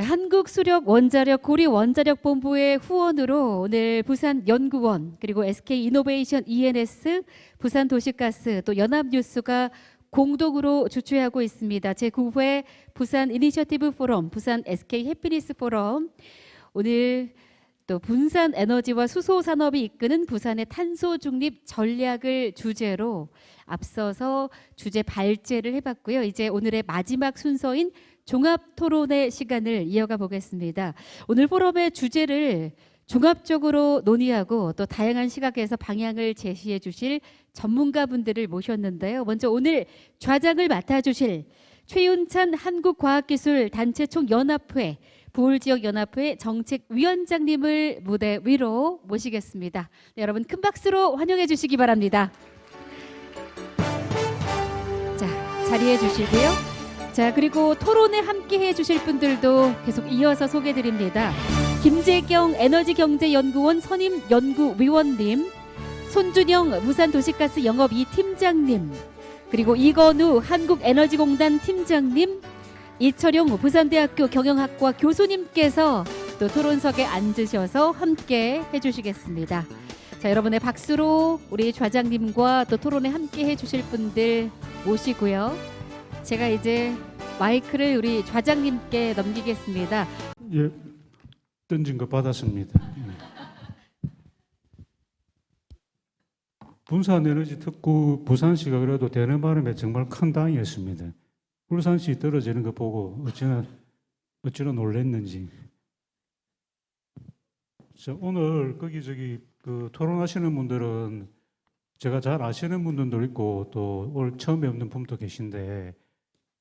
한국수력원자력 고리원자력본부의 후원으로 오늘 부산연구원 그리고 SK이노베이션 ENS, 부산도시가스 또 연합뉴스가 공동으로 주최하고 있습니다. 제9회 부산 이니셔티브 포럼, 부산 SK 해피니스 포럼. 오늘 또 분산 에너지와 수소 산업이 이끄는 부산의 탄소 중립 전략을 주제로 앞서서 주제 발제를 해봤고요. 이제 오늘의 마지막 순서인 종합 토론의 시간을 이어가 보겠습니다. 오늘 포럼의 주제를 종합적으로 논의하고 또 다양한 시각에서 방향을 제시해 주실 전문가분들을 모셨는데요. 먼저 오늘 좌장을 맡아주실 최윤찬 한국과학기술단체총연합회 부울지역연합회 정책위원장님을 무대 위로 모시겠습니다. 네, 여러분 큰 박수로 환영해 주시기 바랍니다. 자, 자리해 주시고요. 자, 그리고 토론에 함께해 주실 분들도 계속 이어서 소개드립니다. 김재경 에너지경제연구원 선임 연구위원님, 손준영 부산도시가스 영업 2팀장님, 그리고 이건우 한국에너지공단 팀장님, 이철용 부산대학교 경영학과 교수님께서 또 토론석에 앉으셔서 함께 해주시겠습니다. 자, 여러분의 박수로 우리 좌장님과 또 토론에 함께 해주실 분들 모시고요. 제가 이제 마이크를 우리 좌장님께 넘기겠습니다. 예, 던진 거 받았습니다. 분산에너지특구 부산시가 그래도 되는 바람에 정말 큰 당이었습니다. 울산시 떨어지는 거 보고 어찌나 놀랐는지. 오늘 거기저기 그 토론하시는 분들은 제가 잘 아시는 분들도 있고 또 오늘 처음에 없는 분도 계신데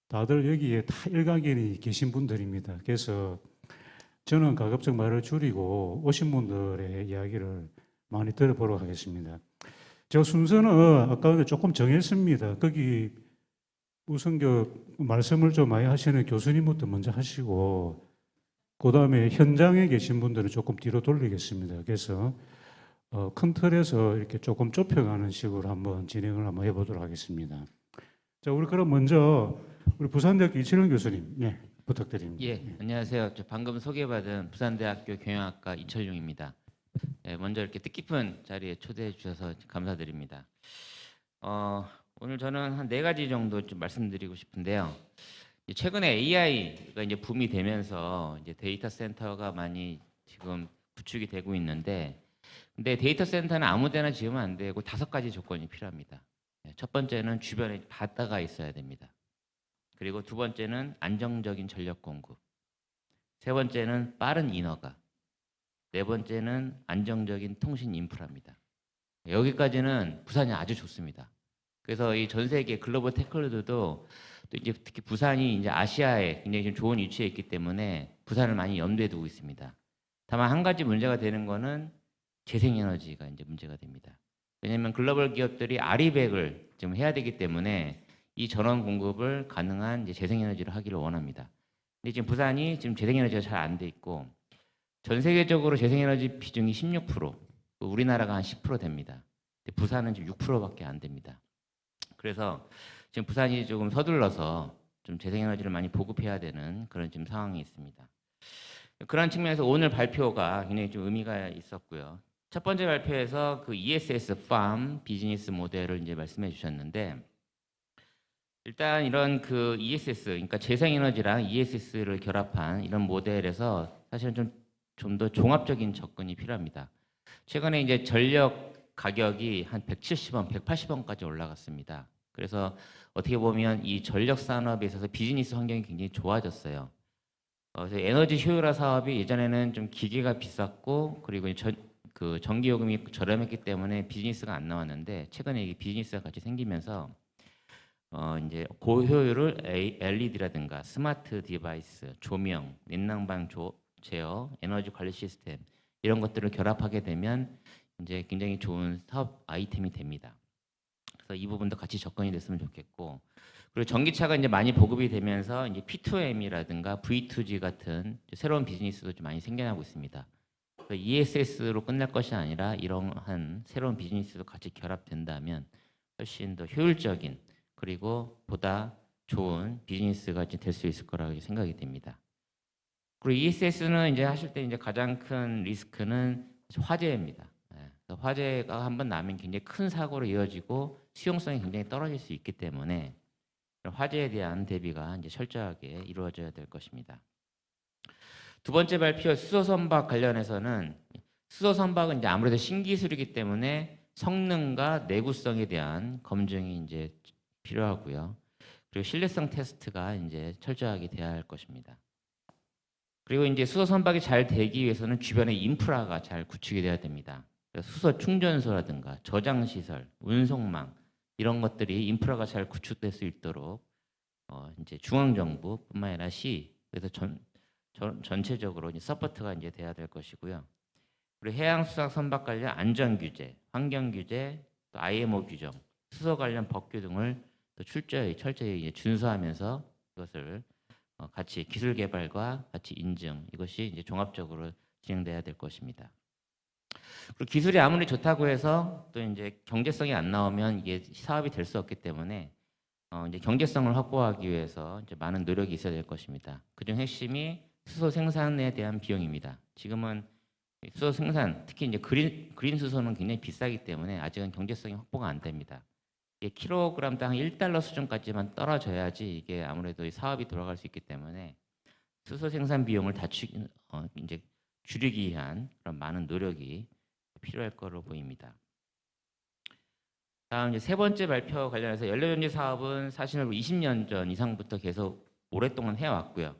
다들 여기에 다 일가견이 계신 분들입니다. 그래서 저는 가급적 말을 줄이고 오신 분들의 이야기를 많이 들어보도록 하겠습니다. 제가 순서는 아까 조금 정했습니다. 거기 우선 말씀을 좀 많이 하시는 교수님부터 먼저 하시고 그 다음에 현장에 계신 분들은 조금 뒤로 돌리겠습니다. 그래서 큰 틀에서 이렇게 조금 좁혀가는 식으로 한번 진행을 한번 해보도록 하겠습니다. 자, 우리 그럼 먼저 우리 부산대학교 이철용 교수님, 네, 부탁드립니다. 예, 안녕하세요. 저 방금 소개받은 부산대학교 경영학과 이철용입니다. 예, 먼저 이렇게 뜻깊은 자리에 초대해 주셔서 감사드립니다. 오늘 저는 한 4가지 정도 좀 말씀드리고 싶은데요. 최근에 AI가 이제 붐이 되면서 이제 데이터 센터가 많이 지금 구축이 되고 있는데, 근데 데이터 센터는 아무데나 지으면 안 되고 5가지 조건이 필요합니다. 첫 번째는 주변에 바다가 있어야 됩니다. 그리고 두 번째는 안정적인 전력 공급. 세 번째는 빠른 인허가. 네 번째는 안정적인 통신 인프라입니다. 여기까지는 부산이 아주 좋습니다. 그래서 이 전 세계 글로벌 테크노들도 또 이제 특히 부산이 이제 아시아에 굉장히 좀 좋은 위치에 있기 때문에 부산을 많이 염두에 두고 있습니다. 다만 한 가지 문제가 되는 거는 재생에너지가 이제 문제가 됩니다. 왜냐하면 글로벌 기업들이 아리백을 지금 해야 되기 때문에 이 전원 공급을 가능한 이제 재생에너지로 하기를 원합니다. 근데 지금 부산이 지금 재생에너지가 잘 안 돼 있고 전 세계적으로 재생에너지 비중이 16%, 우리나라가 한 10% 됩니다. 근데 부산은 지금 6%밖에 안 됩니다. 그래서 지금 부산이 조금 서둘러서 좀 재생에너지를 많이 보급해야 되는 그런 지금 상황이 있습니다. 그런 측면에서 오늘 발표가 굉장히 좀 의미가 있었고요. 첫 번째 발표에서 그 ESS farm 비즈니스 모델을 이제 말씀해 주셨는데, 일단 이런 그 ESS, 그러니까 재생에너지랑 ESS를 결합한 이런 모델에서 사실은 좀 더 종합적인 접근이 필요합니다. 최근에 이제 전력 가격이 한 170원, 180원까지 올라갔습니다. 그래서 어떻게 보면 이 전력 산업에 있어서 비즈니스 환경이 굉장히 좋아졌어요. 그래서 에너지 효율화 사업이 예전에는 좀 기계가 비쌌고 그리고 그 전기 요금이 저렴했기 때문에 비즈니스가 안 나왔는데 최근에 이 비즈니스가 같이 생기면서 이제 고효율을 LED라든가 스마트 디바이스, 조명, 냉난방 제어, 에너지 관리 시스템 이런 것들을 결합하게 되면 이제 굉장히 좋은 사업 아이템이 됩니다. 그래서 이 부분도 같이 접근이 됐으면 좋겠고, 그리고 전기차가 이제 많이 보급이 되면서 이제 P2M이라든가 V2G 같은 새로운 비즈니스도 좀 많이 생겨나고 있습니다. ESS로 끝날 것이 아니라 이러한 새로운 비즈니스도 같이 결합된다면 훨씬 더 효율적인 그리고 보다 좋은 비즈니스가 될 수 있을 거라고 생각이 됩니다. 그리고 ESS는 이제 하실 때 이제 가장 큰 리스크는 화재입니다. 예, 그래서 화재가 한번 나면 굉장히 큰 사고로 이어지고 수용성이 굉장히 떨어질 수 있기 때문에 화재에 대한 대비가 이제 철저하게 이루어져야 될 것입니다. 두 번째 발표 수소 선박 관련해서는 수소 선박은 이제 아무래도 신기술이기 때문에 성능과 내구성에 대한 검증이 이제 필요하고요. 그리고 신뢰성 테스트가 이제 철저하게 돼야 할 것입니다. 그리고 이제 수소 선박이 잘 되기 위해서는 주변에 인프라가 잘 구축이 돼야 됩니다. 그래서 수소 충전소라든가 저장 시설, 운송망 이런 것들이 인프라가 잘 구축될 수 있도록 이제 중앙 정부뿐만 아니라 그래서 전체적으로 이제 서포트가 이제 돼야 될 것이고요. 그리고 해양 수상 선박 관련 안전 규제, 환경 규제, 또 IMO 규정, 수소 관련 법규 등을 또 철저히 이제 준수하면서 이것을 같이 기술 개발과 같이 인증 이것이 이제 종합적으로 진행돼야 될 것입니다. 그리고 기술이 아무리 좋다고 해서 또 이제 경제성이 안 나오면 이게 사업이 될 수 없기 때문에 이제 경제성을 확보하기 위해서 이제 많은 노력이 있어야 될 것입니다. 그중 핵심이 수소 생산에 대한 비용입니다. 지금은 수소 생산, 특히 이제 그린 수소는 굉장히 비싸기 때문에 아직은 경제성이 확보가 안 됩니다. 이게 킬로그램당 $1 수준까지만 떨어져야지 이게 아무래도 이 사업이 돌아갈 수 있기 때문에 수소 생산 비용을 이제 줄이기 위한 그런 많은 노력이 필요할 거로 보입니다. 다음 이제 세 번째 발표 관련해서 연료전지 사업은 사실은 20년 전 이상부터 계속 오랫동안 해왔고요.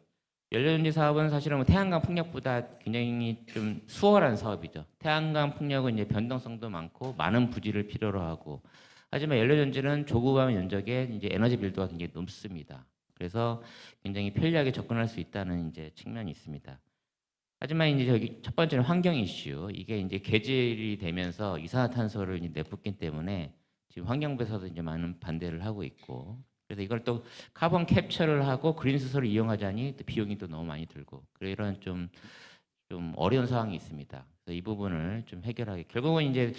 연료전지 사업은 사실은 태양광 풍력보다 굉장히 좀 수월한 사업이죠. 태양광 풍력은 이제 변동성도 많고 많은 부지를 필요로 하고, 하지만 연료전지는 조그마한 면적에 이제 에너지 빌드가 굉장히 높습니다. 그래서 굉장히 편리하게 접근할 수 있다는 이제 측면이 있습니다. 하지만 이제 저기 첫 번째는 환경 이슈. 이게 이제 개질이 되면서 이산화탄소를 이제 내뿜기 때문에 지금 환경부에서도 이제 많은 반대를 하고 있고, 그래서 이걸 또 카본 캡처를 하고 그린 수소를 이용하자니 또 비용이 또 너무 많이 들고, 그래 이런 좀 어려운 상황이 있습니다. 그래서 이 부분을 좀 해결하기. 결국은 이제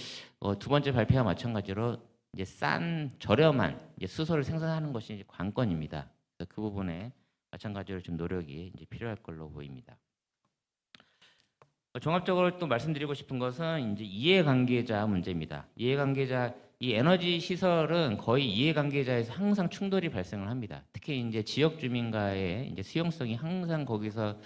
두 번째 발표와 마찬가지로 이제 저렴한 이제 수소를 생산하는 것이 이제 관건입니다. 그래서 그 부분에 마찬가지로 좀 노력이 이제 필요할 걸로 보입니다. 종합적으로 또 말씀드리고 싶은 것은 이제 이해관계자 문제입니다. 이 에너지 시설은 거의 이해관계자에서 항상 충돌이 발생을 합니다. 특히 이제 지역 주민과의 이제 수용성이 항상 거기서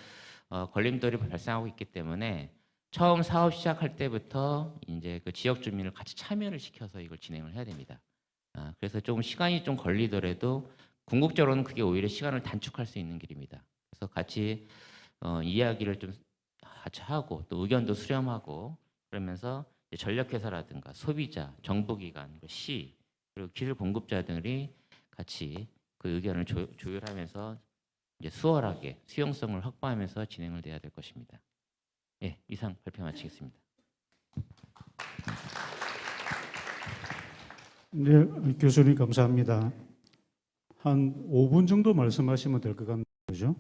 걸림돌이 발생하고 있기 때문에 처음 사업 시작할 때부터 이제 그 지역 주민을 같이 참여를 시켜서 이걸 진행을 해야 됩니다. 그래서 조금 시간이 좀 걸리더라도 궁극적으로는 그게 오히려 시간을 단축할 수 있는 길입니다. 그래서 같이 이야기를 좀 같이 하고 또 의견도 수렴하고 그러면서 전력회사라든가 소비자, 정부기관, 시 그리고 기술 공급자들이 같이 그 의견을 조율하면서 이제 수월하게 수용성을 확보하면서 진행을 돼야 될 것입니다. 예, 이상 발표 마치겠습니다. 네, 교수님 감사합니다. 한 5분 정도 말씀하시면 될 것 같네요. 그죠?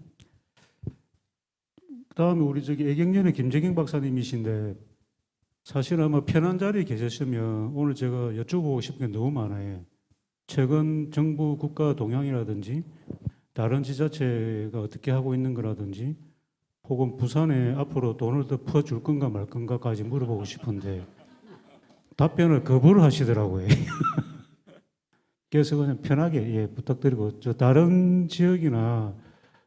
그다음에 우리 애경련의 김재경 박사님이신데 사실 아마 편한 자리에 계셨으면 오늘 제가 여쭤보고 싶은 게 너무 많아요. 최근 정부 국가 동향이라든지 다른 지자체가 어떻게 하고 있는 거라든지 혹은 부산에 앞으로 돈을 더 퍼줄 건가 말 건가까지 물어보고 싶은데 답변을 거부를 하시더라고요. 그래서 그냥 편하게 부탁드리고 다른 지역이나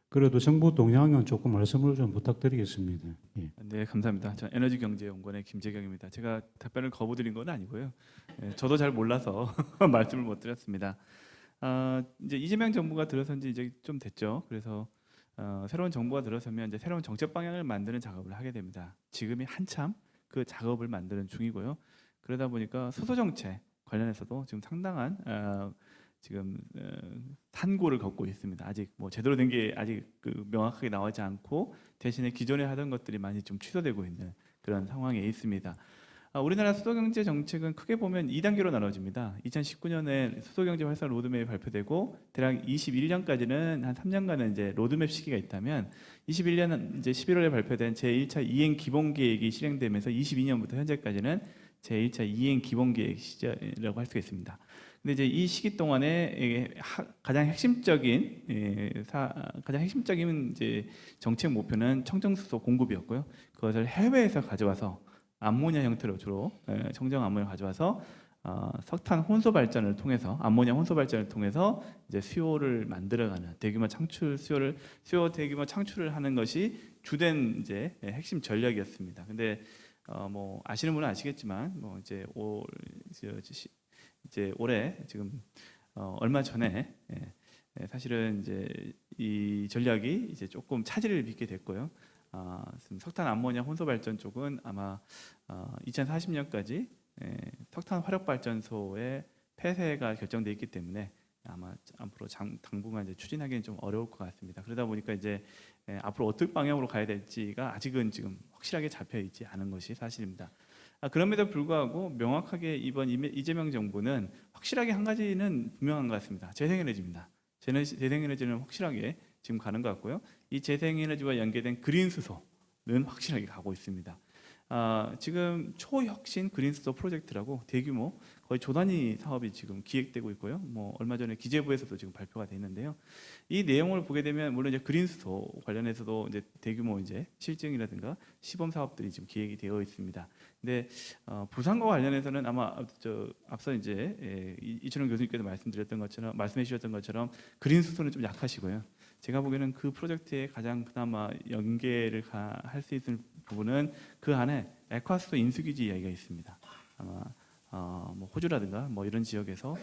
그래도 정부 동향은 조금 말씀을 좀 부탁드리겠습니다. 예. 네, 감사합니다. 저 에너지경제연구원의 김재경입니다. 제가 답변을 거부드린 건 아니고요. 저도 잘 몰라서 말씀을 못 드렸습니다. 이제 이재명 정부가 들어선 지 이제 좀 됐죠. 그래서 새로운 정부가 들어서면 이제 새로운 정책 방향을 만드는 작업을 하게 됩니다. 지금이 한참 그 작업을 만드는 중이고요. 그러다 보니까 수소 정책 관련해서도 지금 상당한 지금 산고를 걷고 있습니다. 아직 뭐 제대로 된 게 아직 명확하게 나오지 않고 대신에 기존에 하던 것들이 많이 좀 취소되고 있는 그런 상황에 있습니다. 우리나라 수소경제 정책은 크게 보면 2단계로 나눠집니다. 2019년에 수소경제 활성 로드맵이 발표되고 대략 21년까지는 한 3년간의 이제 로드맵 시기가 있다면 21년 이제 11월에 발표된 제1차 이행 기본 계획이 실행되면서 22년부터 현재까지는 제1차 이행 기본 계획 시절이라고 할 수 있습니다. 근데 이제 이 시기 동안에 가장 핵심적인 가장 핵심적인 이제 정책 목표는 청정수소 공급이었고요. 그것을 해외에서 가져와서 암모니아 형태로 주로 청정 암모니아 가져와서 석탄 혼소 발전을 통해서 암모니아 혼소 발전을 통해서 이제 수요를 만들어가는 대규모 창출 수요 대규모 창출을 하는 것이 주된 이제 핵심 전략이었습니다. 근데 뭐 아시는 분은 아시겠지만 뭐 이제 올해 지금 얼마 전에 사실은 이제 이 전략이 이제 조금 차질을 빚게 됐고요. 석탄 암모니아 혼소 발전 쪽은 아마 2040년까지 석탄 화력 발전소의 폐쇄가 결정돼 있기 때문에 아마 앞으로 당분간 이제 추진하기는 좀 어려울 것 같습니다. 그러다 보니까 이제 앞으로 어떤 방향으로 가야 될지가 아직은 지금 확실하게 잡혀 있지 않은 것이 사실입니다. 그럼에도 불구하고 명확하게 이번 이재명 정부는 확실하게 한 가지는 분명한 것 같습니다. 재생에너지입니다. 재생에너지는 확실하게 지금 가는 것 같고요. 이 재생에너지와 연계된 그린 수소는 확실하게 가고 있습니다. 지금 초혁신 그린수소 프로젝트라고 대규모 거의 조 단위 사업이 지금 기획되고 있고요. 뭐 얼마 전에 기재부에서도 지금 발표가 돼 있는데요. 이 내용을 보게 되면 물론 이제 그린수소 관련해서도 이제 대규모 이제 실증이라든가 시범 사업들이 지금 기획이 되어 있습니다. 근데 부산과 관련해서는 아마 앞서 이제 이철용 교수님께서 말씀해 주셨던 것처럼 그린수소는 좀 약하시고요. 제가 보기에는 그 프로젝트에 가장 그나마 연계를 할 수 있는 부분은 그 안에 액화수소 인수기지 이야기가 있습니다. 아마 뭐 호주라든가 뭐 이런 지역에서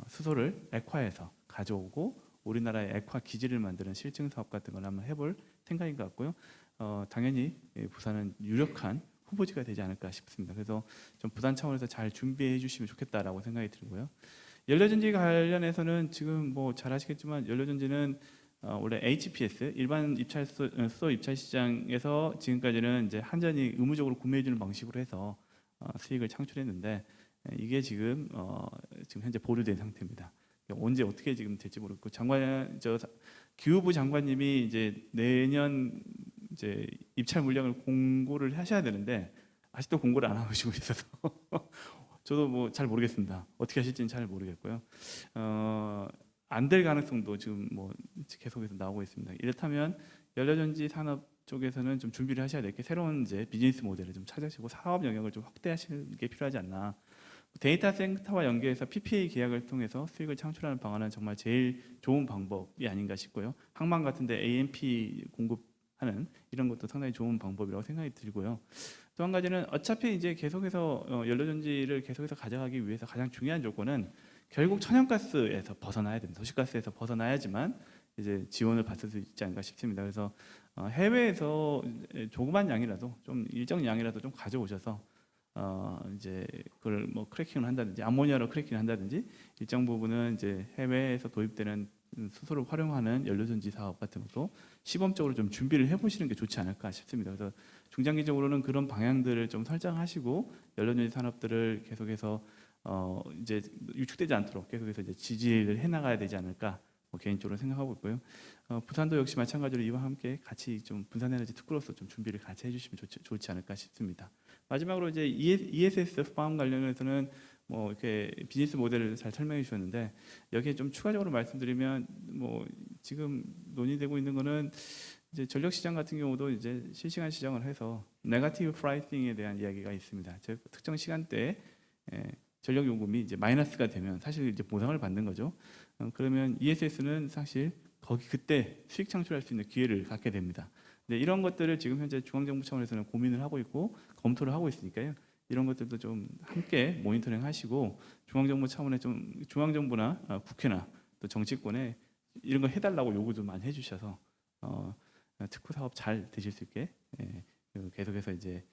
수소를 액화해서 가져오고 우리나라의 액화 기지를 만드는 실증 사업 같은 걸 한번 해볼 생각인 것 같고요. 당연히 부산은 유력한 후보지가 되지 않을까 싶습니다. 그래서 좀 부산 차원에서 잘 준비해 주시면 좋겠다라고 생각이 들고요. 연료전지 관련해서는 지금 뭐 잘 아시겠지만 연료전지는 원래 HPS 일반 수소 입찰 시장에서 지금까지는 이제 한전이 의무적으로 구매해 주는 방식으로 해서 수익을 창출했는데 이게 지금 현재 보류된 상태입니다. 언제 어떻게 지금 될지 모르겠고 기후부 장관님이 이제 내년 이제 입찰 물량을 공고를 하셔야 되는데 아직도 공고를 안 하고 있어서 저도 뭐 잘 모르겠습니다. 어떻게 하실지는 잘 모르겠고요. 안 될 가능성도 지금 뭐 계속해서 나오고 있습니다. 이렇다면 연료전지 산업 쪽에서는 좀 준비를 하셔야 될 게 새로운 이제 비즈니스 모델을 좀 찾으시고 사업 영역을 좀 확대하시는 게 필요하지 않나. 데이터 센터와 연계해서 PPA 계약을 통해서 수익을 창출하는 방안은 정말 제일 좋은 방법이 아닌가 싶고요. 항만 같은데 AMP 공급하는 이런 것도 상당히 좋은 방법이라고 생각이 들고요. 또 한 가지는 어차피 이제 계속해서 연료전지를 계속해서 가져가기 위해서 가장 중요한 조건은 결국 천연가스에서 벗어나야 됩니다. 도시가스에서 벗어나야지만 이제 지원을 받을 수 있지 않을까 싶습니다. 그래서 해외에서 조그만 양이라도 좀 일정 양이라도 좀 가져오셔서 이제 그걸 뭐 크래킹을 한다든지 암모니아로 크래킹을 한다든지 일정 부분은 이제 해외에서 도입되는 수소를 활용하는 연료전지 사업 같은 것도 시범적으로 좀 준비를 해보시는 게 좋지 않을까 싶습니다. 그래서 중장기적으로는 그런 방향들을 좀 설정하시고 연료전지 산업들을 계속해서 이제 유축되지 않도록 계속해서 이제 지지를 해나가야 되지 않을까 개인적으로 생각하고 있고요. 부산도 역시 마찬가지로 이와 함께 같이 좀 부산에너지 특구로서 좀 준비를 같이 해주시면 좋지 않을까 싶습니다. 마지막으로 이제 ESS 파업 관련해서는 뭐 이렇게 비즈니스 모델을 잘 설명해 주셨는데 여기에 좀 추가적으로 말씀드리면 뭐 지금 논의되고 있는 거는 이제 전력 시장 같은 경우도 이제 실시간 시장을 해서 네거티브 프라이싱에 대한 이야기가 있습니다. 즉 특정 시간대에 전력 요금이 이제 마이너스가 되면 사실 이제 보상을 받는 거죠. 그러면 ESS는 사실 그때 수익 창출할 수 있는 기회를 갖게 됩니다. 네, 이런 것들을 지금 현재 중앙정부 차원에서는 고민을 하고 있고 검토를 하고 있으니까요. 이런 것들도 좀 함께 모니터링 하시고 중앙정부 차원에 좀 중앙정부나 국회나 또 정치권에 이런 거 해달라고 요구도 많이 해주셔서 특구 사업 잘 되실 수 있게 계속해서 이제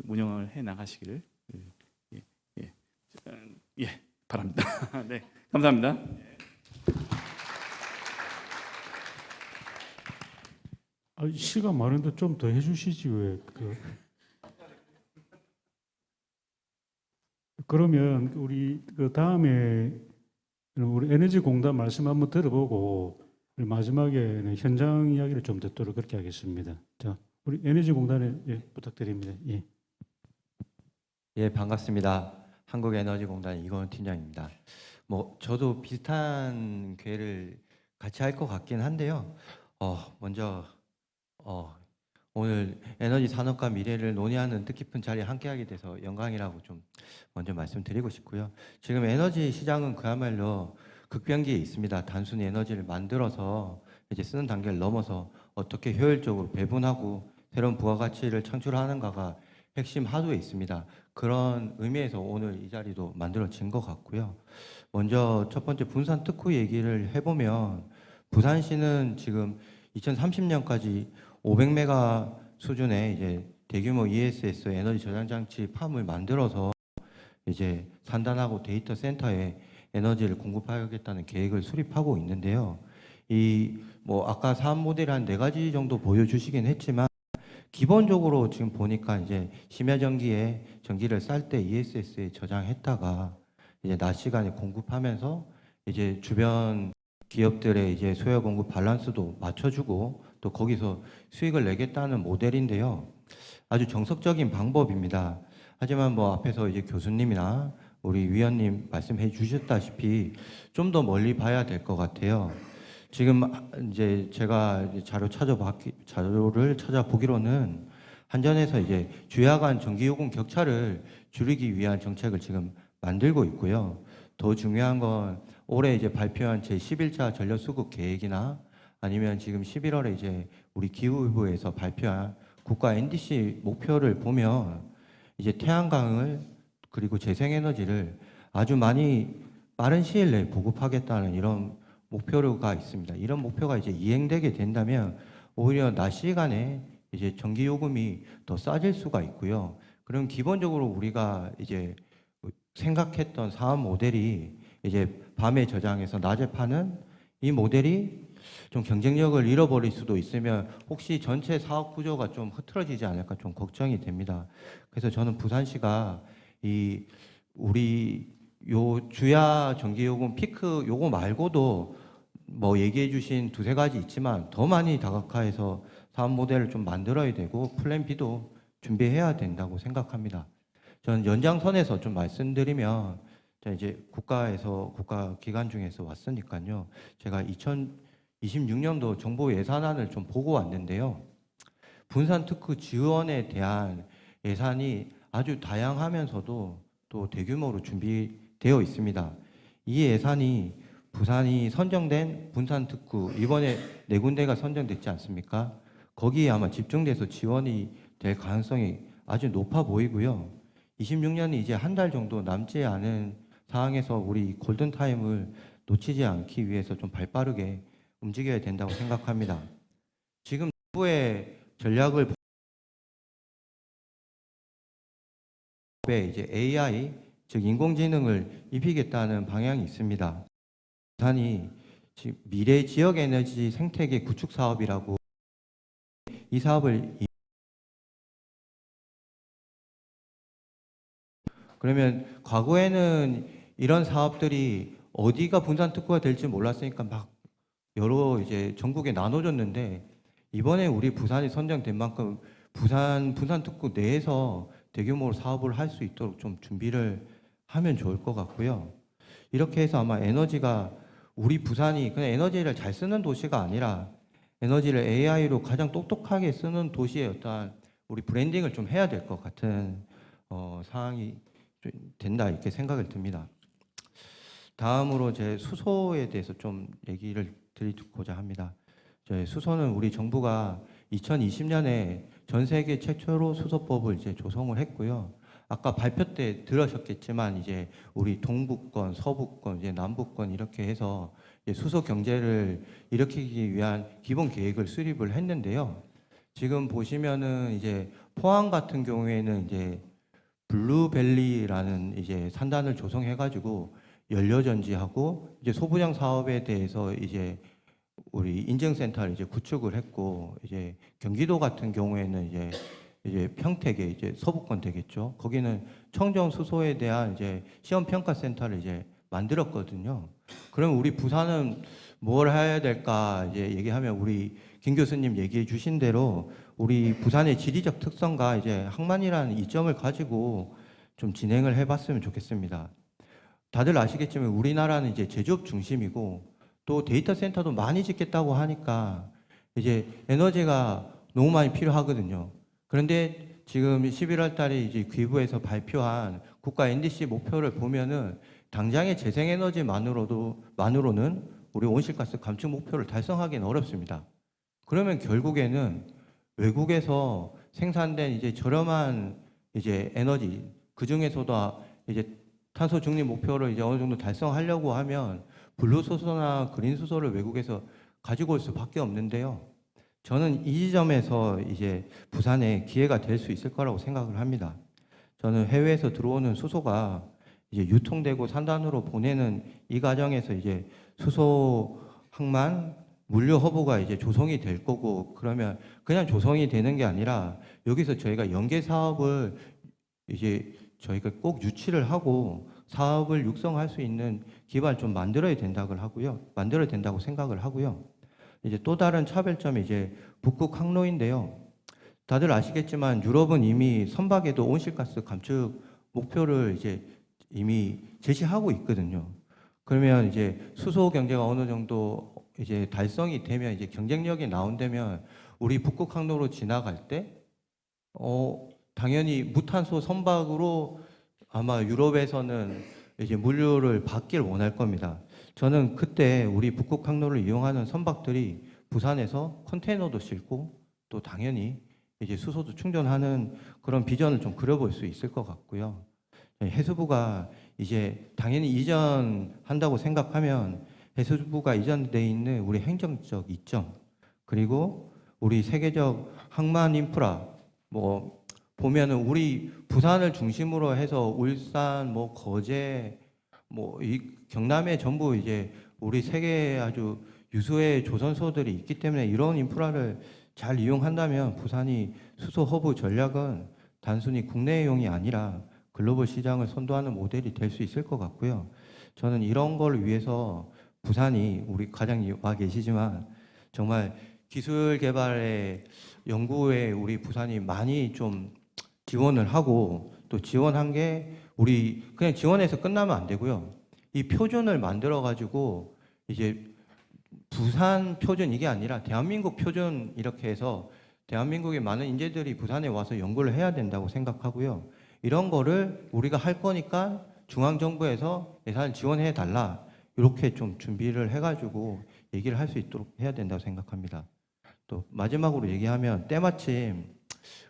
운영을 해 나가시기를 바랍니다. 네, 감사합니다. 시간 많은데 좀 더 해주시지 왜? 그러면 우리 다음에 우리 에너지공단 말씀 한번 들어보고 마지막에는 현장 이야기를 좀 듣도록 그렇게 하겠습니다. 자, 우리 에너지공단에 부탁드립니다. 예, 반갑습니다. 한국에너지공단 이건훈 팀장입니다. 뭐 저도 비슷한 기회를 같이 할 것 같긴 한데요. 먼저 오늘 에너지 산업과 미래를 논의하는 뜻깊은 자리에 함께하게 돼서 영광이라고 좀 먼저 말씀드리고 싶고요. 지금 에너지 시장은 그야말로 극변기에 있습니다. 단순히 에너지를 만들어서 이제 쓰는 단계를 넘어서 어떻게 효율적으로 배분하고 새로운 부가가치를 창출하는가가 핵심 하도에 있습니다. 그런 의미에서 오늘 이 자리도 만들어진 것 같고요. 먼저 첫 번째 분산 특구 얘기를 해보면 부산시는 지금 2030년까지 500메가 수준의 이제 대규모 ESS 에너지 저장 장치 팜을 만들어서 이제 산단하고 데이터 센터에 에너지를 공급하겠다는 계획을 수립하고 있는데요. 이 뭐 아까 사업 모델 한 4가지 정도 보여주시긴 했지만 기본적으로 지금 보니까 이제 심야 전기에 전기를 쌀 때 ESS에 저장했다가 이제 낮 시간에 공급하면서 이제 주변 기업들의 이제 소요 공급 밸런스도 맞춰주고 또 거기서 수익을 내겠다는 모델인데요. 아주 정석적인 방법입니다. 하지만 뭐 앞에서 이제 교수님이나 우리 위원님 말씀해 주셨다시피 좀 더 멀리 봐야 될 것 같아요. 지금 이제 제가 자료를 찾아보기로는 한전에서 이제 주야 간 전기요금 격차를 줄이기 위한 정책을 지금 만들고 있고요. 더 중요한 건 올해 이제 발표한 제11차 전력수급 계획이나 아니면 지금 11월에 이제 우리 기후부에서 발표한 국가 NDC 목표를 보면 이제 태양광을 그리고 재생에너지를 아주 많이 빠른 시일 내에 보급하겠다는 이런 목표가 있습니다. 이런 목표가 이제 이행되게 된다면 오히려 낮 시간에 이제 전기 요금이 더 싸질 수가 있고요. 그럼 기본적으로 우리가 이제 생각했던 사업 모델이 이제 밤에 저장해서 낮에 파는 이 모델이 좀 경쟁력을 잃어버릴 수도 있으면 혹시 전체 사업 구조가 좀 흐트러지지 않을까 좀 걱정이 됩니다. 그래서 저는 부산시가 이 우리 요 주야 전기요금 피크 요거 말고도 뭐 얘기해 주신 2-3가지 있지만 더 많이 다각화해서 사업 모델을 좀 만들어야 되고 플랜 B도 준비해야 된다고 생각합니다. 저는 연장선에서 좀 말씀드리면 이제 국가 기관 중에서 왔으니까요. 제가 2026년도 정부 예산안을 좀 보고 왔는데요. 분산 특구 지원에 대한 예산이 아주 다양하면서도 또 대규모로 준비되어 있습니다. 이 예산이 부산이 선정된 분산 특구 이번에 4군데가 선정됐지 않습니까? 거기에 아마 집중돼서 지원이 될 가능성이 아주 높아 보이고요. 26년이 이제 한 달 정도 남지 않은 상황에서 우리 골든타임을 놓치지 않기 위해서 좀 발빠르게 움직여야 된다고 생각합니다. 지금 정부의 전략을 이제 AI 즉 인공지능을 입히겠다는 방향이 있습니다. 부산이 지금 미래 지역 에너지 생태계 구축 사업이라고 이 사업을 그러면 과거에는 이런 사업들이 어디가 분산 특구가 될지 몰랐으니까 막 여러 이제 전국에 나눠졌는데 이번에 우리 부산이 선정된 만큼 분산 특구 내에서 대규모로 사업을 할 수 있도록 좀 준비를 하면 좋을 것 같고요. 이렇게 해서 아마 에너지가 우리 부산이 그냥 에너지를 잘 쓰는 도시가 아니라 에너지를 AI로 가장 똑똑하게 쓰는 도시의 어떠한 우리 브랜딩을 좀 해야 될 것 같은 상황이 좀 된다 이렇게 생각을 듭니다. 다음으로 제 수소에 대해서 좀 얘기를 드리고자 합니다. 저희 수소는 우리 정부가 2020년에 전 세계 최초로 수소법을 이제 조성을 했고요. 아까 발표 때 들으셨겠지만 이제 우리 동부권, 서부권, 이제 남부권 이렇게 해서 이제 수소 경제를 일으키기 위한 기본 계획을 수립을 했는데요. 지금 보시면은 이제 포항 같은 경우에는 이제 블루밸리라는 이제 산단을 조성해가지고 연료전지하고 이제 소부장 사업에 대해서 이제 우리 인증센터를 이제 구축을 했고 이제 경기도 같은 경우에는 이제 평택에 이제 서부권 되겠죠. 거기는 청정 수소에 대한 이제 시험 평가 센터를 이제 만들었거든요. 그럼 우리 부산은 뭘 해야 될까 이제 얘기하면 우리 김 교수님 얘기해 주신 대로 우리 부산의 지리적 특성과 이제 항만이라는 이점을 가지고 좀 진행을 해봤으면 좋겠습니다. 다들 아시겠지만 우리나라는 이제 제조업 중심이고 또 데이터 센터도 많이 짓겠다고 하니까 이제 에너지가 너무 많이 필요하거든요. 그런데 지금 11월 달에 이제 기부에서 발표한 국가 NDC 목표를 보면은 당장의 재생에너지만으로는 우리 온실가스 감축 목표를 달성하기는 어렵습니다. 그러면 결국에는 외국에서 생산된 이제 저렴한 이제 에너지, 그 중에서도 이제 탄소 중립 목표를 이제 어느 정도 달성하려고 하면 블루 수소나 그린 수소를 외국에서 가지고 올 수밖에 없는데요. 저는 이 지점에서 이제 부산에 기회가 될 수 있을 거라고 생각을 합니다. 저는 해외에서 들어오는 수소가 이제 유통되고 산단으로 보내는 이 과정에서 이제 수소 항만 물류 허브가 이제 조성이 될 거고, 그러면 그냥 조성이 되는 게 아니라 여기서 저희가 연계 사업을 이제 저희가 꼭 유치를 하고 사업을 육성할 수 있는 기반을 좀 만들어야 된다고 생각을 하고요. 이제 또 다른 차별점이 이제 북극 항로인데요. 다들 아시겠지만 유럽은 이미 선박에도 온실가스 감축 목표를 이제 이미 제시하고 있거든요. 그러면 이제 수소 경제가 어느 정도 이제 달성이 되면 이제 경쟁력이 나온다면 우리 북극 항로로 지나갈 때 당연히 무탄소 선박으로 아마 유럽에서는 이제 물류를 받길 원할 겁니다. 저는 그때 우리 북극 항로를 이용하는 선박들이 부산에서 컨테이너도 싣고 또 당연히 이제 수소도 충전하는 그런 비전을 좀 그려볼 수 있을 것 같고요. 해수부가 이제 당연히 이전한다고 생각하면 해수부가 이전돼 있는 우리 행정적 이점, 그리고 우리 세계적 항만 인프라, 뭐 보면은 우리 부산을 중심으로 해서 울산, 뭐 거제, 뭐 이 경남에 전부 이제 우리 세계 아주 유수의 조선소들이 있기 때문에 이런 인프라를 잘 이용한다면 부산이 수소 허브 전략은 단순히 국내용이 아니라 글로벌 시장을 선도하는 모델이 될 수 있을 것 같고요. 저는 이런 걸 위해서 부산이, 우리 과장님 와 계시지만 정말 기술 개발의 연구에 우리 부산이 많이 좀 지원을 하고, 또 지원한 게 우리 그냥 지원해서 끝나면 안 되고요. 이 표준을 만들어 가지고 이제 부산 표준 이게 아니라 대한민국 표준 이렇게 해서 대한민국의 많은 인재들이 부산에 와서 연구를 해야 된다고 생각하고요. 이런 거를 우리가 할 거니까 중앙정부에서 예산을 지원해 달라, 이렇게 좀 준비를 해가지고 얘기를 할 수 있도록 해야 된다고 생각합니다. 또 마지막으로 얘기하면 때마침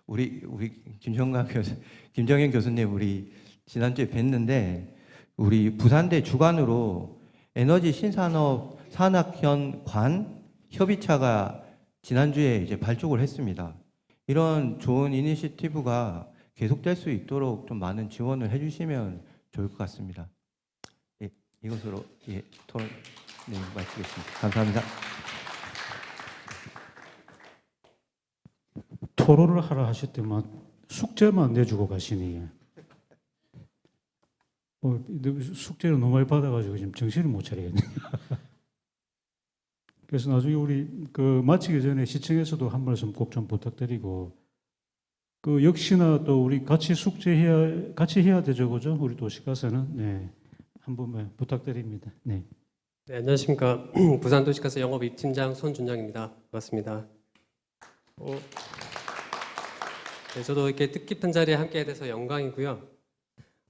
우리 김정현 교수님 우리 지난주에 뵀는데 우리 부산대 주관으로 에너지 신산업 산학현 협의체가 지난주에 이제 발족을 했습니다. 이런 좋은 이니시티브가 계속될 수 있도록 좀 많은 지원을 해주시면 좋을 것 같습니다. 예, 이것으로 토론 마치겠습니다. 감사합니다. 토론을 하라 하실 때만 숙제만 내주고 가시니 숙제를 너무 많이 받아가지고 지금 정신을 못 차리겠네. 그래서 나중에 우리 마치기 전에 시청에서도 한 말씀 꼭 좀 부탁드리고, 역시나 또 우리 같이 해야 되죠, 그죠? 우리 도시가스는 한 번만 부탁드립니다. 네. 네, 안녕하십니까. 부산도시가스 영업입팀장 손준영입니다. 반갑습니다. 네, 저도 이렇게 뜻깊은 자리에 함께 돼서 영광이고요.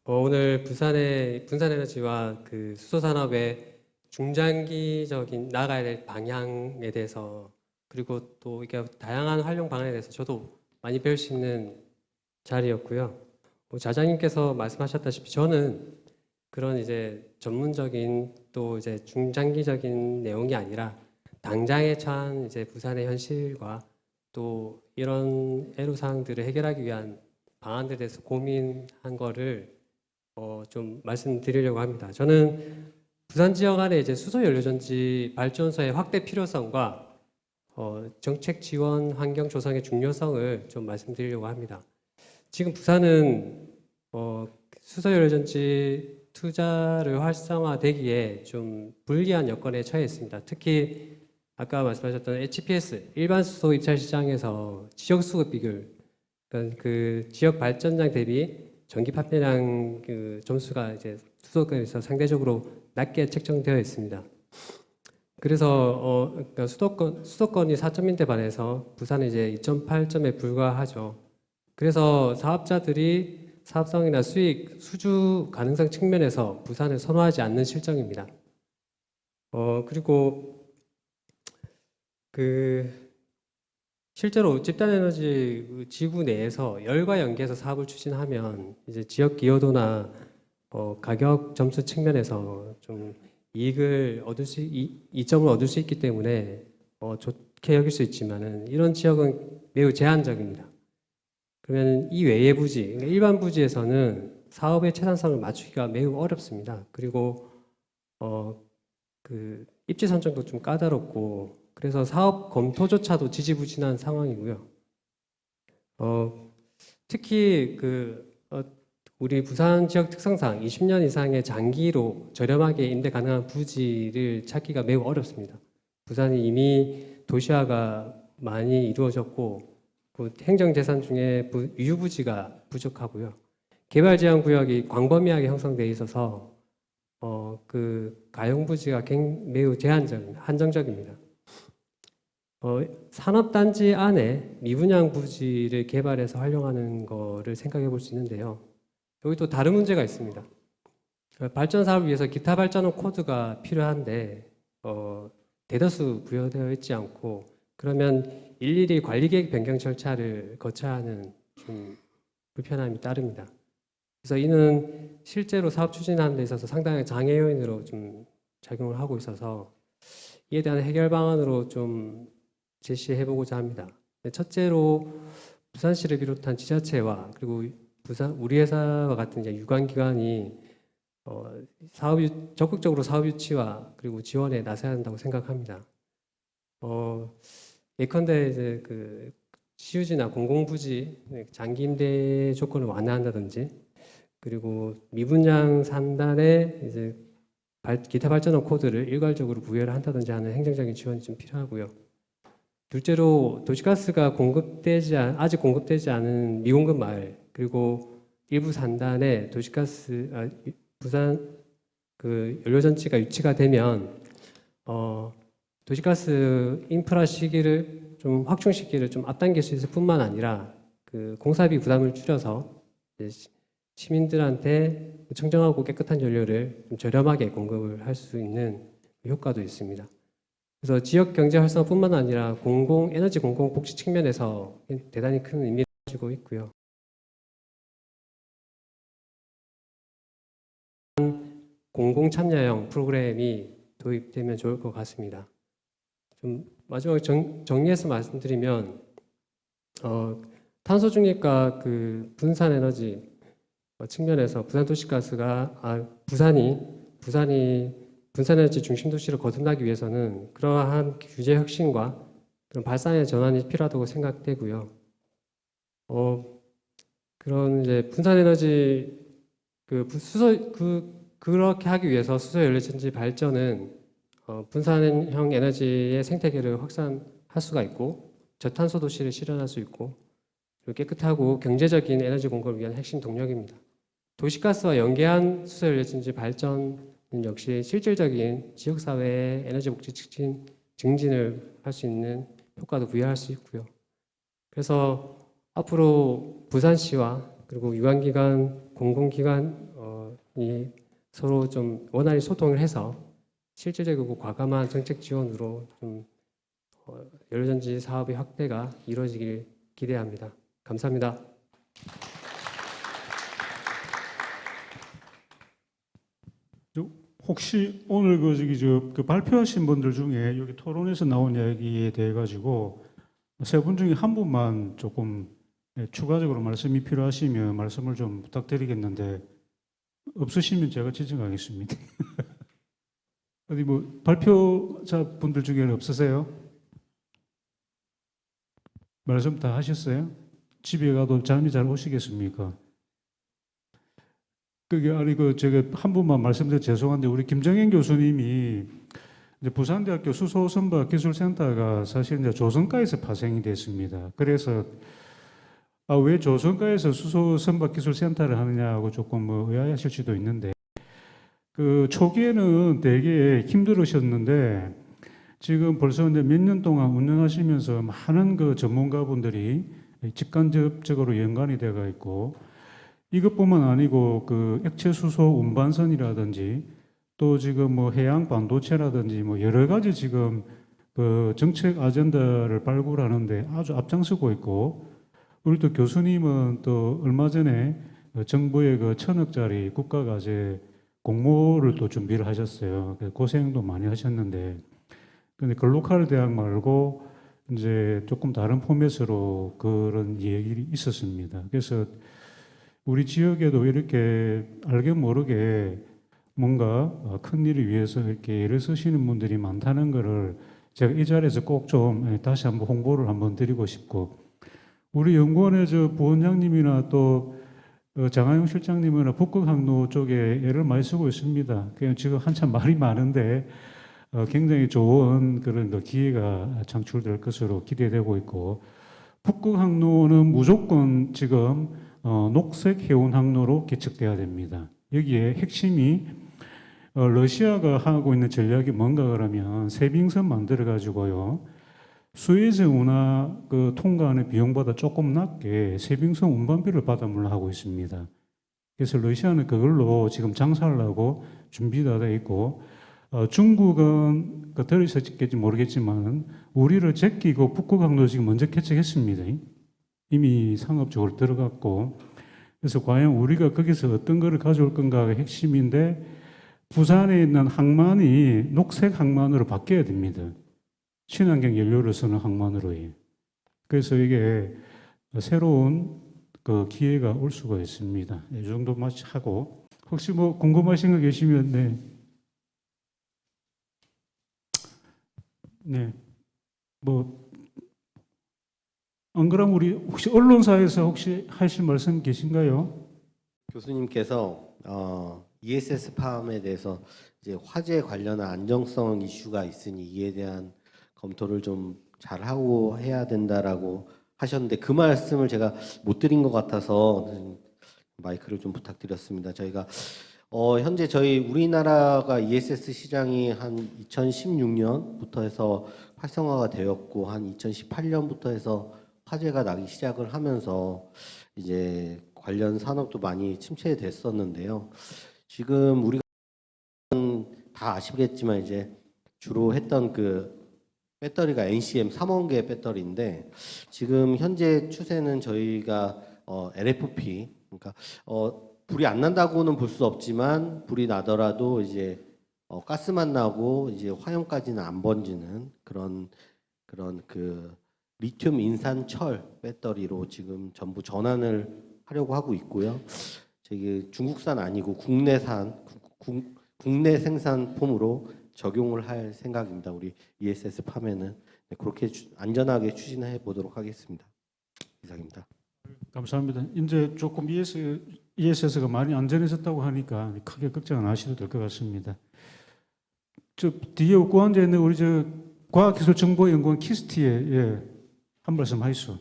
오늘 분산에너지와 그 수소산업의 중장기적인 나아가야 될 방향에 대해서, 그리고 또 이게 다양한 활용 방안에 대해서 저도 많이 배울 수 있는 자리였고요. 자장님께서 말씀하셨다시피 저는 그런 이제 전문적인 또 이제 중장기적인 내용이 아니라 당장에 처한 이제 부산의 현실과 또 이런 애로사항들을 해결하기 위한 방안들에 대해서 고민한 거를 좀 말씀드리려고 합니다. 저는 부산 지역 안에 이제 수소 연료전지 발전소의 확대 필요성과 정책 지원 환경 조성의 중요성을 좀 말씀드리려고 합니다. 지금 부산은 수소 연료전지 투자를 활성화되기에 좀 불리한 여건에 처해 있습니다. 특히 아까 말씀하셨던 HPS 일반 수소 입찰 시장에서 지역 수급 비율, 그러니까 그 지역 발전장 대비 전기 판매량 그 점수가 이제 수도권에서 상대적으로 낮게 책정되어 있습니다. 그래서 그러니까 수도권이 4점인데 반해서 부산은 이제 2.8점에 불과하죠. 그래서 사업자들이 사업성이나 수익, 수주 가능성 측면에서 부산을 선호하지 않는 실정입니다. 그리고 실제로 집단에너지 지구 내에서 열과 연계해서 사업을 추진하면 이제 지역 기여도나 가격 점수 측면에서 좀 이익을 이점을 얻을 수 있기 때문에 좋게 여길 수 있지만은 이런 지역은 매우 제한적입니다. 그러면 이 외의 부지, 그러니까 일반 부지에서는 사업의 최단성을 맞추기가 매우 어렵습니다. 그리고 입지 선정도 좀 까다롭고 그래서 사업 검토조차도 지지부진한 상황이고요. 특히 우리 부산 지역 특성상 20년 이상의 장기로 저렴하게 임대 가능한 부지를 찾기가 매우 어렵습니다. 부산이 이미 도시화가 많이 이루어졌고 행정재산 중에 유휴부지가 부족하고요. 개발제한구역이 광범위하게 형성되어 있어서 가용부지가 매우 한정적입니다. 산업단지 안에 미분양 부지를 개발해서 활용하는 거를 생각해 볼 수 있는데요. 여기 또 다른 문제가 있습니다. 발전 사업을 위해서 기타 발전원 코드가 필요한데 대다수 부여되어 있지 않고 그러면 일일이 관리계획 변경 절차를 거쳐야 하는 좀 불편함이 따릅니다. 그래서 이는 실제로 사업 추진하는 데 있어서 상당히 장애 요인으로 좀 작용을 하고 있어서 이에 대한 해결 방안으로 좀 제시해 보고자 합니다. 첫째로 부산시를 비롯한 지자체와 그리고 우리 회사와 같은 이제 유관기관이 적극적으로 사업 유치와 그리고 지원에 나서야 한다고 생각합니다. 예컨대 이제 시유지나 공공부지 장기 임대 조건을 완화한다든지 그리고 미분양 산단에 이제 기타 발전원 코드를 일괄적으로 부여를 한다든지 하는 행정적인 지원이 좀 필요하고요. 둘째로 도시가스가 아직 공급되지 않은 미공급 마을 그리고 일부 산단에 부산 연료전지가 유치가 되면 도시가스 인프라 시기를 좀 확충 시기를 좀 앞당길 수 있을 뿐만 아니라 공사비 부담을 줄여서 시민들한테 청정하고 깨끗한 연료를 좀 저렴하게 공급을 할 수 있는 효과도 있습니다. 그래서 지역 경제 활성화뿐만 아니라 에너지 공공 복지 측면에서 대단히 큰 의미를 가지고 있고요. 공공 참여형 프로그램이 도입되면 좋을 것 같습니다. 좀 마지막으로 정리해서 말씀드리면 탄소 중립과 분산 에너지 측면에서 부산이 분산에너지 중심 도시를 거듭나기 위해서는 그러한 규제 혁신과 그런 발상의 전환이 필요하다고 생각되고요. 그런 이제 분산에너지 그렇게 하기 위해서 수소연료전지 발전은 분산형 에너지의 생태계를 확산할 수가 있고 저탄소 도시를 실현할 수 있고 그리고 깨끗하고 경제적인 에너지 공급을 위한 핵심 동력입니다. 도시가스와 연계한 수소연료전지 발전은 역시 실질적인 지역사회의 에너지 복지 증진을 할 수 있는 효과도 부여할 수 있고요. 그래서 앞으로 부산시와 그리고 유관기관, 공공기관이 서로 좀 원활히 소통을 해서 실질적이고 과감한 정책 지원으로 좀 연료전지 사업의 확대가 이루어지길 기대합니다. 감사합니다. 혹시 오늘 발표하신 분들 중에 여기 토론에서 나온 이야기에 대해 가지고 세 분 중에 한 분만 조금 추가적으로 말씀이 필요하시면 말씀을 좀 부탁드리겠는데 없으시면 제가 지정하겠습니다. 어디 발표자 분들 중에는 없으세요? 말씀 다 하셨어요? 집에 가도 잠이 잘 오시겠습니까? 제가 한 분만 말씀드려 죄송한데 우리 김정현 교수님이 이제 부산대학교 수소선박 기술센터가 사실 이제 조선가에서 파생이 됐습니다. 그래서 왜 조선가에서 수소 선박 기술 센터를 하느냐고 조금 뭐 의아하실 수도 있는데 그 초기에는 되게 힘들으셨는데 지금 벌써 이제 몇 년 동안 운영하시면서 많은 그 전문가분들이 직간접적으로 연관이 되어 있고 이것뿐만 아니고 그 액체 수소 운반선이라든지 또 지금 뭐 해양 반도체라든지 뭐 여러 가지 지금 그 정책 아젠다를 발굴하는데 아주 앞장서고 있고 우리 또 교수님은 또 얼마 전에 정부의 그 1,000억짜리 국가과제 공모를 또 준비를 하셨어요. 그래서 고생도 많이 하셨는데 근데 글로컬 대학 말고 이제 조금 다른 포맷으로 그런 얘기가 있었습니다. 그래서 우리 지역에도 이렇게 알게 모르게 뭔가 큰 일을 위해서 이렇게 애를 쓰시는 분들이 많다는 것을 제가 이 자리에서 꼭 좀 다시 한번 홍보를 한번 드리고 싶고 우리 연구원의 저 부원장님이나 또 장하영 실장님이나 북극항로 쪽에 애를 많이 쓰고 있습니다. 그냥 지금 한참 말이 많은데 굉장히 좋은 그런 그 기회가 창출될 것으로 기대되고 있고 북극항로는 무조건 지금 녹색 해운 항로로 개척돼야 됩니다. 여기에 핵심이 러시아가 하고 있는 전략이 뭔가 그러면 세빙선 만들어 가지고요. 수에즈 운하 그 통과하는 비용보다 조금 낮게 세빙선 운반비를 받아물려 하고 있습니다. 그래서 러시아는 그걸로 지금 장사를 하고 준비가 돼 있고 중국은 들으셨겠지 모르겠지만 우리를 제끼고 북극항로 지금 먼저 개척했습니다. 이미 상업적으로 들어갔고 그래서 과연 우리가 거기서 어떤 거를 가져올 건가가 핵심인데 부산에 있는 항만이 녹색 항만으로 바뀌어야 됩니다. 친환경 연료를 쓰는 항만으로요. 그래서 이게 새로운 그 기회가 올 수가 있습니다. 이 정도만 하고 혹시 뭐 궁금하신 거 계시면 네, 뭐 안 그럼 우리 혹시 언론사에서 혹시 하실 말씀 계신가요? 교수님께서 ESS 팜에 대해서 이제 화재 관련한 안정성 이슈가 있으니 이에 대한 검토를 좀 잘하고 해야 된다라고 하셨는데 그 말씀을 제가 못 드린 것 같아서 마이크를 좀 부탁드렸습니다. 저희가 현재 저희 우리나라가 ESS 시장이 한 2016년부터 해서 활성화가 되었고 한 2018년부터 해서 화재가 나기 시작을 하면서 이제 관련 산업도 많이 침체됐었는데요. 지금 우리가 다 아시겠지만 이제 주로 했던 그 배터리가 NCM 3원계 배터리인데 지금 현재 추세는 저희가 LFP 그러니까 불이 안 난다고는 볼 수 없지만 불이 나더라도 이제 가스만 나고 이제 화염까지는 안 번지는 그런 그 리튬 인산철 배터리로 지금 전부 전환을 하려고 하고 있고요. 저기 중국산 아니고 국내 생산 폼으로 적용을 할 생각입니다. 우리 ESS 팜에는 그렇게 안전하게 추진해 보도록 하겠습니다. 이상입니다. 감사합니다. 이제 조금 ESS가 많이 안전해졌다고 하니까 크게 걱정 안 하셔도 될 것 같습니다. 저 뒤에 웃고 앉아 있는 우리 저 과학기술정보연구원 키스티에 한 말씀 하시죠.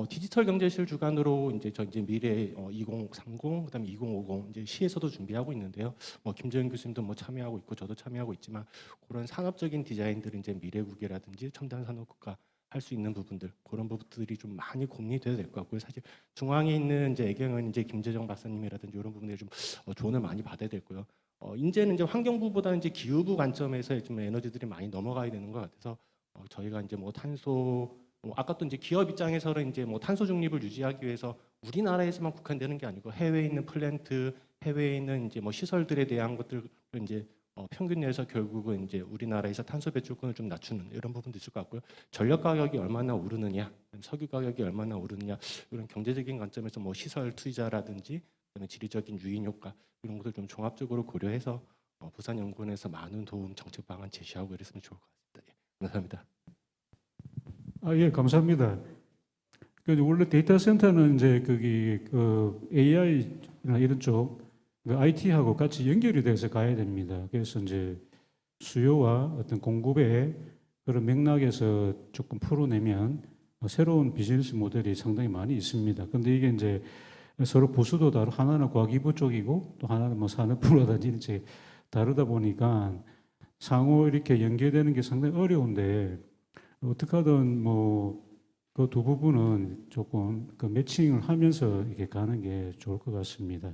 디지털 경제실 주관으로 이제 미래 2030 그다음에 2050 이제 시에서도 준비하고 있는데요. 김재현 교수님도 참여하고 있고 저도 참여하고 있지만 그런 산업적인 디자인들은 이제 미래국이라든지 첨단 산업국가 할 수 있는 부분들 그런 부분들이 좀 많이 고민이 돼야 될 것 같고요. 사실 중앙에 있는 이제 애경은 이제 김재정 박사님이라든지 이런 부분에 좀 조언을 많이 받아야 되고요. 이제는 이제 환경부보다는 이제 기후부 관점에서 좀 에너지들이 많이 넘어가야 되는 것 같아서 저희가 이제 탄소 아까 또 이제 기업 입장에서는 이제 탄소 중립을 유지하기 위해서 우리나라에서만 국한되는 게 아니고 해외에 있는 플랜트, 해외에 있는 이제 시설들에 대한 것들을 이제 평균 내에서 결국은 이제 우리나라에서 탄소 배출권을 좀 낮추는 이런 부분도 있을 것 같고요. 전력 가격이 얼마나 오르느냐, 석유 가격이 얼마나 오르느냐 이런 경제적인 관점에서 시설 투자라든지 그다음에 지리적인 유인 효과 이런 것들 좀 종합적으로 고려해서 부산연구원에서 많은 도움 정책 방안 제시하고 이랬으면 좋을 것 같습니다. 예, 감사합니다. 예, 감사합니다. 원래 데이터 센터는 이제 AI나 이런 쪽 IT하고 같이 연결이 돼서 가야 됩니다. 그래서 이제 수요와 어떤 공급의 그런 맥락에서 조금 풀어내면 새로운 비즈니스 모델이 상당히 많이 있습니다. 근데 이게 이제 서로 부수도 다르고 하나는 과기부 쪽이고 또 하나는 뭐 산업부라든지 이제 다르다 보니까 상호 이렇게 연계되는 게 상당히 어려운데 어떻게 하든 뭐 그 두 부분은 조금 그 매칭을 하면서 이렇게 가는 게 좋을 것 같습니다.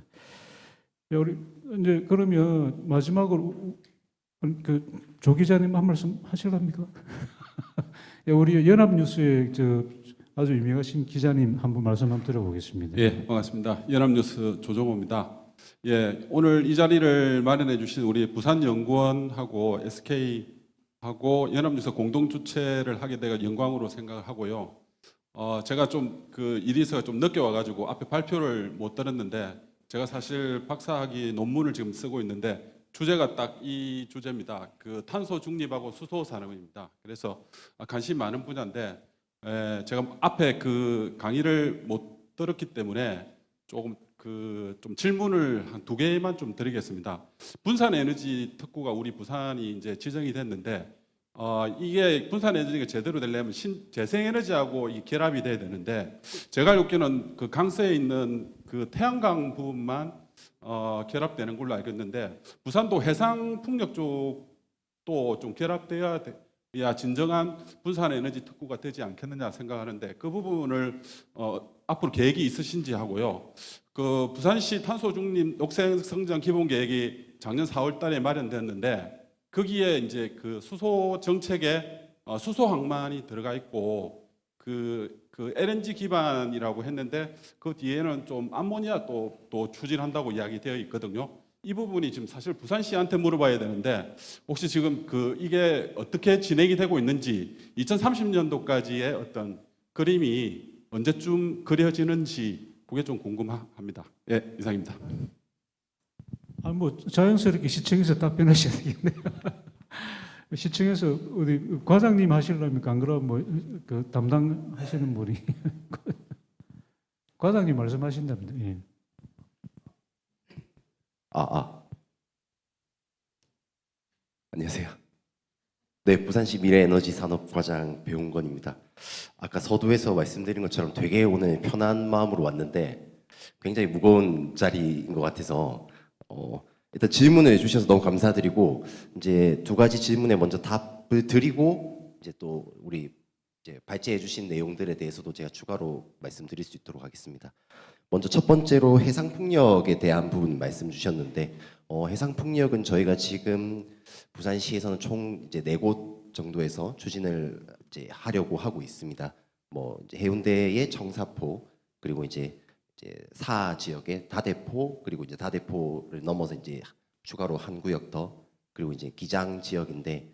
우리 이제 그러면 마지막으로 그 조 기자님 한 말씀 하실랍니까? 우리 연합뉴스의 저 아주 유명하신 기자님 한 분 말씀 한번 들어보겠습니다. 예, 반갑습니다. 연합뉴스 조정호입니다. 예, 오늘 이 자리를 마련해 주신 우리 부산연구원하고 SK하고 연합뉴스 공동 주최를 하게 되어 영광으로 생각을 하고요. 제가 좀 그 일이서 좀 늦게 와가지고 앞에 발표를 못 들었는데 제가 사실 박사학위 논문을 지금 쓰고 있는데 주제가 딱 이 주제입니다. 그 탄소 중립하고 수소 산업입니다. 그래서 관심 많은 분야인데 제가 앞에 그 강의를 못 들었기 때문에 조금 좀 질문을 한 2개만 좀 드리겠습니다. 분산 에너지 특구가 우리 부산이 이제 지정이 됐는데 이게 분산 에너지가 제대로 되려면 재생 에너지하고 이 결합이 돼야 되는데 제가 알기로는 그 강서에 있는 그 태양광 부분만 결합되는 걸로 알겠는데 부산도 해상 풍력 쪽도 좀 결합돼야 진정한 분산 에너지 특구가 되지 않겠느냐 생각하는데 그 부분을 앞으로 계획이 있으신지 하고요. 그 부산시 탄소 중립 녹색 성장 기본 계획이 작년 4월달에 마련됐는데 거기에 이제 그 수소 정책에 수소 항만이 들어가 있고 그 LNG 기반이라고 했는데 그 뒤에는 좀 암모니아 또 추진한다고 이야기되어 있거든요. 이 부분이 지금 사실 부산시한테 물어봐야 되는데 혹시 지금 이게 어떻게 진행이 되고 있는지 2030년도까지의 어떤 그림이 언제쯤 그려지는지 그게 좀 궁금합니다. 예, 이상입니다. 뭐 자연스럽게 시청에서 답변하셔야 되겠네요. 시청에서 어디 과장님 하실랍니까? 안 그러면 뭐 그 담당하시는 분이 과장님 말씀하신답니다. 예. 안녕하세요. 네, 부산시 미래에너지산업과장 배용건입니다. 아까 서두에서 말씀드린 것처럼 되게 오늘 편한 마음으로 왔는데 굉장히 무거운 자리인 것 같아서 일단 질문을 해주셔서 너무 감사드리고 이제 2가지 질문에 먼저 답을 드리고 이제 또 우리 이제 발제해주신 내용들에 대해서도 제가 추가로 말씀드릴 수 있도록 하겠습니다. 먼저 첫 번째로 해상풍력에 대한 부분 말씀 주셨는데 해상풍력은 저희가 지금 부산시에서는 총 이제 4곳 정도에서 추진을 이제 하려고 하고 있습니다. 뭐 이제 해운대의 정사포 그리고 이제 사 지역의 다대포 그리고 이제 다대포를 넘어서 이제 추가로 한 구역 더 그리고 이제 기장 지역인데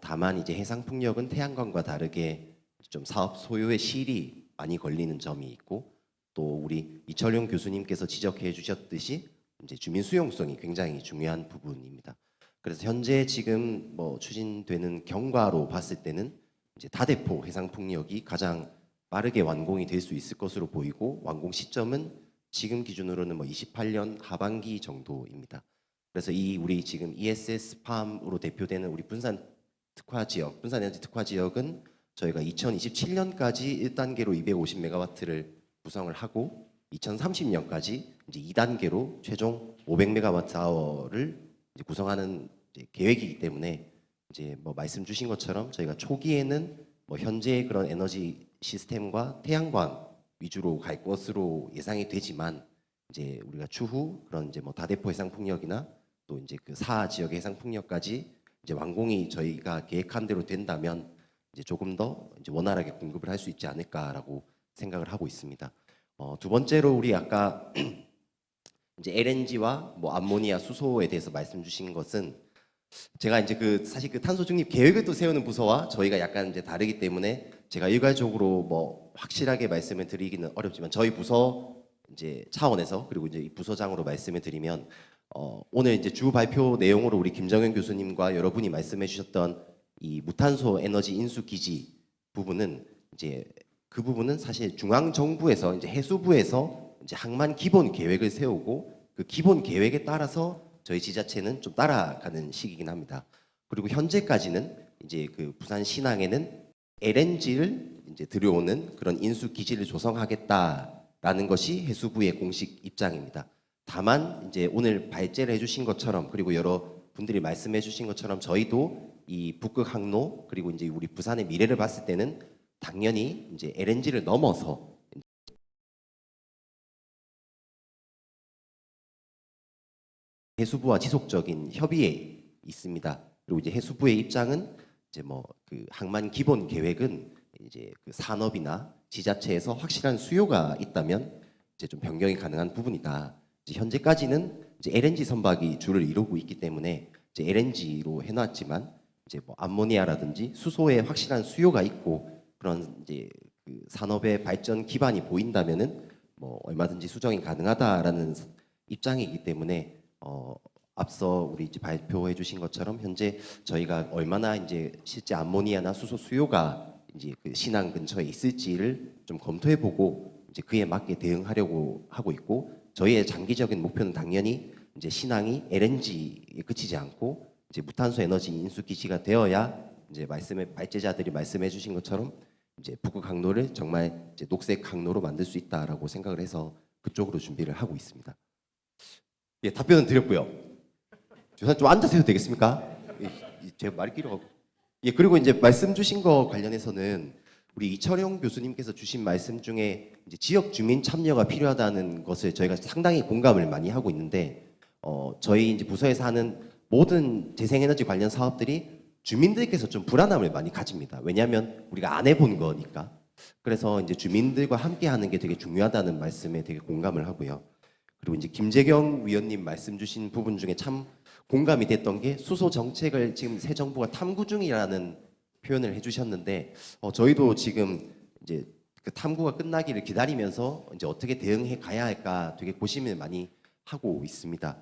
다만 이제 해상풍력은 태양광과 다르게 좀 사업 소요의 시일이 많이 걸리는 점이 있고 또 우리 이철용 교수님께서 지적해 주셨듯이 이제 주민 수용성이 굉장히 중요한 부분입니다. 그래서 현재 지금 뭐 추진되는 경과로 봤을 때는 이제 다대포 해상풍력이 가장 빠르게 완공이 될 수 있을 것으로 보이고 완공 시점은 지금 기준으로는 뭐 28년 하반기 정도입니다. 그래서 이 우리 지금 ESS팜으로 대표되는 우리 분산 특화 지역, 분산 에너지 특화 지역은 저희가 2027년까지 1단계로 250메가와트를 구성을 하고 2030년까지 이제 2단계로 최종 500메가와트아워를 구성하는 이제 계획이기 때문에 이제 뭐 말씀 주신 것처럼 저희가 초기에는 뭐 현재의 그런 에너지 시스템과 태양광 위주로 갈 것으로 예상이 되지만 이제 우리가 추후 그런 이제 뭐 다대포 해상 풍력이나 또 이제 그 사 지역의 해상 풍력까지 이제 완공이 저희가 계획한 대로 된다면 이제 조금 더 이제 원활하게 공급을 할 수 있지 않을까라고 생각을 하고 있습니다. 2번째로 우리 아까 이제 LNG와 뭐 암모니아, 수소에 대해서 말씀 주신 것은 제가 이제 사실 탄소 중립 계획을 또 세우는 부서와 저희가 약간 이제 다르기 때문에 제가 일괄적으로 뭐 확실하게 말씀을 드리기는 어렵지만 저희 부서 이제 차원에서 그리고 이제 이 부서장으로 말씀을 드리면 오늘 이제 주 발표 내용으로 우리 김정현 교수님과 여러분이 말씀해 주셨던 이 무탄소 에너지 인수 기지 부분은 이제 그 부분은 사실 중앙 정부에서 이제 해수부에서 이제 항만 기본 계획을 세우고 그 기본 계획에 따라서 저희 지자체는 좀 따라가는 시기긴 합니다. 그리고 현재까지는 이제 그 부산 신항에는 LNG를 이제 들여오는 그런 인수 기지를 조성하겠다라는 것이 해수부의 공식 입장입니다. 다만 이제 오늘 발제를 해주신 것처럼 그리고 여러 분들이 말씀해주신 것처럼 저희도 이 북극 항로 그리고 이제 우리 부산의 미래를 봤을 때는 당연히 이제 LNG를 넘어서 해수부와 지속적인 협의에 있습니다. 그리고 이제 해수부의 입장은 이제 뭐 그 항만 기본 계획은 이제 그 산업이나 지자체에서 확실한 수요가 있다면 이제 좀 변경이 가능한 부분이다. 이제 현재까지는 이제 LNG 선박이 주를 이루고 있기 때문에 이제 LNG로 해놨지만 이제 뭐 암모니아라든지 수소에 확실한 수요가 있고 그런 이제 그 산업의 발전 기반이 보인다면은 뭐 얼마든지 수정이 가능하다라는 입장이기 때문에 앞서 우리 이제 발표해 주신 것처럼 현재 저희가 얼마나 이제 실제 암모니아나 수소 수요가 이제 그 신항 근처에 있을지를 좀 검토해 보고 이제 그에 맞게 대응하려고 하고 있고 저희의 장기적인 목표는 당연히 이제 신항이 LNG에 그치지 않고 이제 무탄소 에너지 인수 기지가 되어야 이제 발제자들이 말씀해 주신 것처럼 이제 북극 항로를 정말 이제 녹색 항로로 만들 수 있다라고 생각을 해서 그쪽으로 준비를 하고 있습니다. 예, 답변은 드렸고요. 조사 좀 앉아서 해도 되겠습니까? 제가 말이 길어가고. 예, 그리고 이제 말씀 주신 거 관련해서는 우리 이철용 교수님께서 주신 말씀 중에 이제 지역 주민 참여가 필요하다는 것을 저희가 상당히 공감을 많이 하고 있는데, 저희 이제 부서에서 하는 모든 재생에너지 관련 사업들이 주민들께서 좀 불안함을 많이 가집니다. 왜냐하면 우리가 안 해본 거니까. 그래서 이제 주민들과 함께 하는 게 되게 중요하다는 말씀에 되게 공감을 하고요. 그리고 이제 김재경 위원님 말씀 주신 부분 중에 참 공감이 됐던 게 수소 정책을 지금 새 정부가 탐구 중이라는 표현을 해주셨는데 저희도 지금 이제 그 탐구가 끝나기를 기다리면서 이제 어떻게 대응해 가야 할까 되게 고심을 많이 하고 있습니다.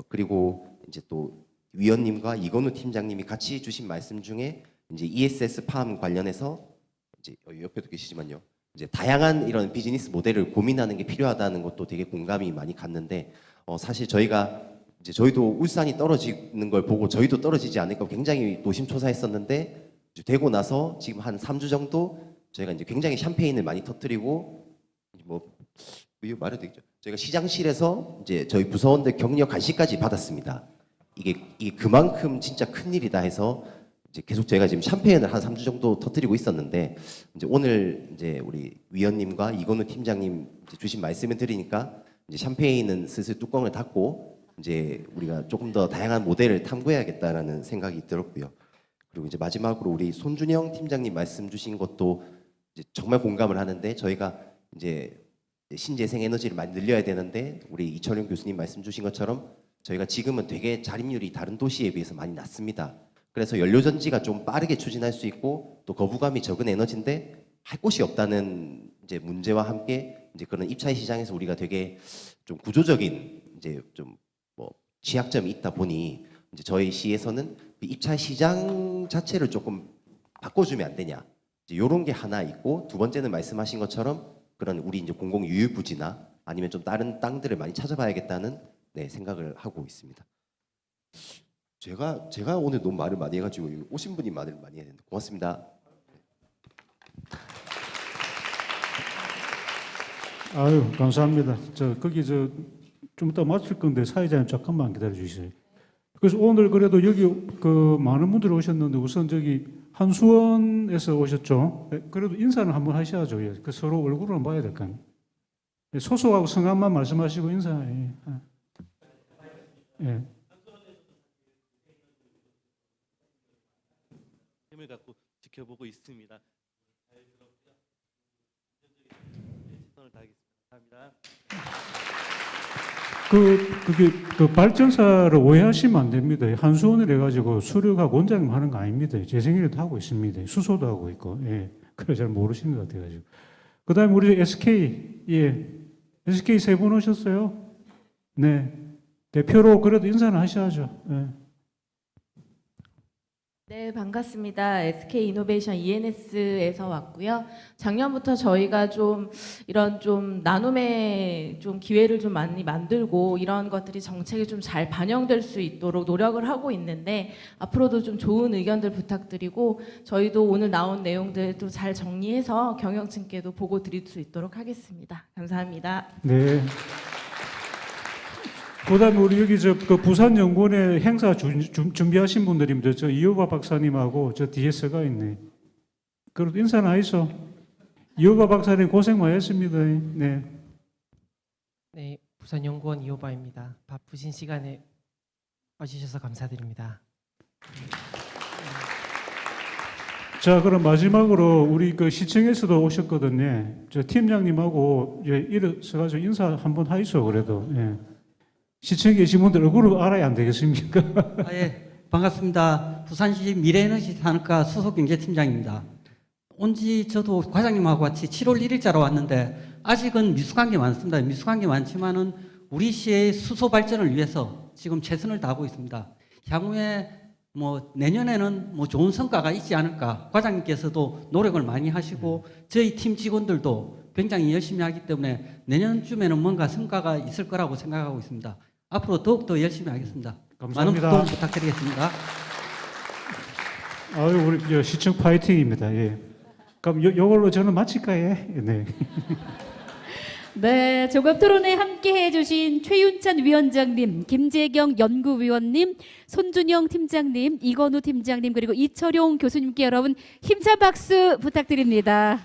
그리고 이제 또 위원님과 이건우 팀장님이 같이 주신 말씀 중에 이제 ESS 팜 관련해서 이제 옆에도 계시지만요. 이제 다양한 이런 비즈니스 모델을 고민하는 게 필요하다는 것도 되게 공감이 많이 갔는데 사실 저희도 울산이 떨어지는 걸 보고 저희도 떨어지지 않을까 굉장히 노심초사했었는데 되고 나서 지금 한 3주 정도 저희가 이제 굉장히 샴페인을 많이 터뜨리고 뭐 이거 말해도 되겠죠. 저희가 시장실에서 이제 저희 부서원들 격려 간식까지 받았습니다. 이게 그만큼 진짜 큰 일이다 해서 이제 계속 저희가 지금 샴페인을 한 3주 정도 터뜨리고 있었는데 이제 오늘 이제 우리 위원님과 이건우 팀장님 주신 말씀을 드리니까 이제 샴페인은 슬슬 뚜껑을 닫고 이제 우리가 조금 더 다양한 모델을 탐구해야겠다라는 생각이 들었고요. 그리고 이제 마지막으로 우리 손준영 팀장님 말씀 주신 것도 이제 정말 공감을 하는데 저희가 이제 신재생 에너지를 많이 늘려야 되는데 우리 이철용 교수님 말씀 주신 것처럼 저희가 지금은 되게 자립률이 다른 도시에 비해서 많이 낮습니다. 그래서 연료전지가 좀 빠르게 추진할 수 있고 또 거부감이 적은 에너지인데 할 곳이 없다는 이제 문제와 함께 이제 그런 입찰 시장에서 우리가 되게 좀 구조적인 이제 좀 뭐 취약점이 있다 보니 이제 저희 시에서는 입찰 시장 자체를 조금 바꿔주면 안 되냐 이런 게 하나 있고 두 번째는 말씀하신 것처럼 그런 우리 이제 공공 유휴 부지나 아니면 좀 다른 땅들을 많이 찾아봐야겠다는 생각을 하고 있습니다. 제가 오늘 너무 말을 많이 해가지고 오신 분이 말을 많이 해야 되는데 고맙습니다. 아유 감사합니다. 거기 좀 이따 마칠 건데 사회자님 잠깐만 기다려 주세요. 그래서 오늘 그래도 여기 그 많은 분들이 오셨는데 우선 저기 한수원에서 오셨죠. 그래도 인사는 한번 하셔야죠. 예. 그 서로 얼굴을 한번 봐야 될 거 아니에요. 소속하고 성함만 말씀하시고 인사해. 예. 힘을 갖고 지켜보고 있습니다. 최선을 다하겠습니다. 감사합니다. 그 발전사를 오해하시면 안 됩니다. 한수원을 해가지고 수력하고 원장님 하는 거 아닙니다. 재생에너지도 하고 있습니다. 수소도 하고 있고. 예. 그래 잘 모르시는 것 같아가지고. 그 다음에 우리 SK, 예. SK 세 분 오셨어요? 네. 대표로 그래도 인사는 하셔야죠. 예. 네, 반갑습니다. SK 이노베이션 ENS에서 왔고요. 작년부터 저희가 좀 이런 좀 나눔의 좀 기회를 좀 많이 만들고 이런 것들이 정책에 좀 잘 반영될 수 있도록 노력을 하고 있는데 앞으로도 좀 좋은 의견들 부탁드리고 저희도 오늘 나온 내용들도 잘 정리해서 경영층께도 보고 드릴 수 있도록 하겠습니다. 감사합니다. 네. 그다음에 우리 여기 그 부산연구원의 행사 준비하신 분들입니다. 저 이호바 박사님하고 저 뒤에 서가 있네. 그래도 인사는 하이소. 이호바 박사님 고생 많으셨습니다. 네. 네, 부산연구원 이호바입니다. 바쁘신 시간에 와주셔서 감사드립니다. 자, 그럼 마지막으로 우리 그 시청에서도 오셨거든요. 저 팀장님하고 일어서가지고 인사 한번 하이소. 그래도. 예. 시청에 계신 분들 얼굴을 알아야 안 되겠습니까? 예, 반갑습니다. 부산시 미래에너지 산업과 수소경제팀장입니다. 온지 저도 과장님하고 같이 7월 1일자로 왔는데 아직은 미숙한 게 많습니다. 미숙한 게 많지만은 우리 시의 수소 발전을 위해서 지금 최선을 다하고 있습니다. 향후에 뭐 내년에는 뭐 좋은 성과가 있지 않을까. 과장님께서도 노력을 많이 하시고 저희 팀 직원들도 굉장히 열심히 하기 때문에 내년쯤에는 뭔가 성과가 있을 거라고 생각하고 있습니다. 앞으로 더욱더 열심히 하겠습니다. 감사합니다. 많은 도움 부탁드리겠습니다. 아유, 우리 시청 파이팅입니다. 예. 그럼 요걸로 저는 마칠까요? 네. 네, 종합토론에 함께해 주신 최윤찬 위원장님, 김재경 연구위원님, 손준영 팀장님, 이건우 팀장님, 그리고 이철용 교수님께 여러분 힘찬 박수 부탁드립니다.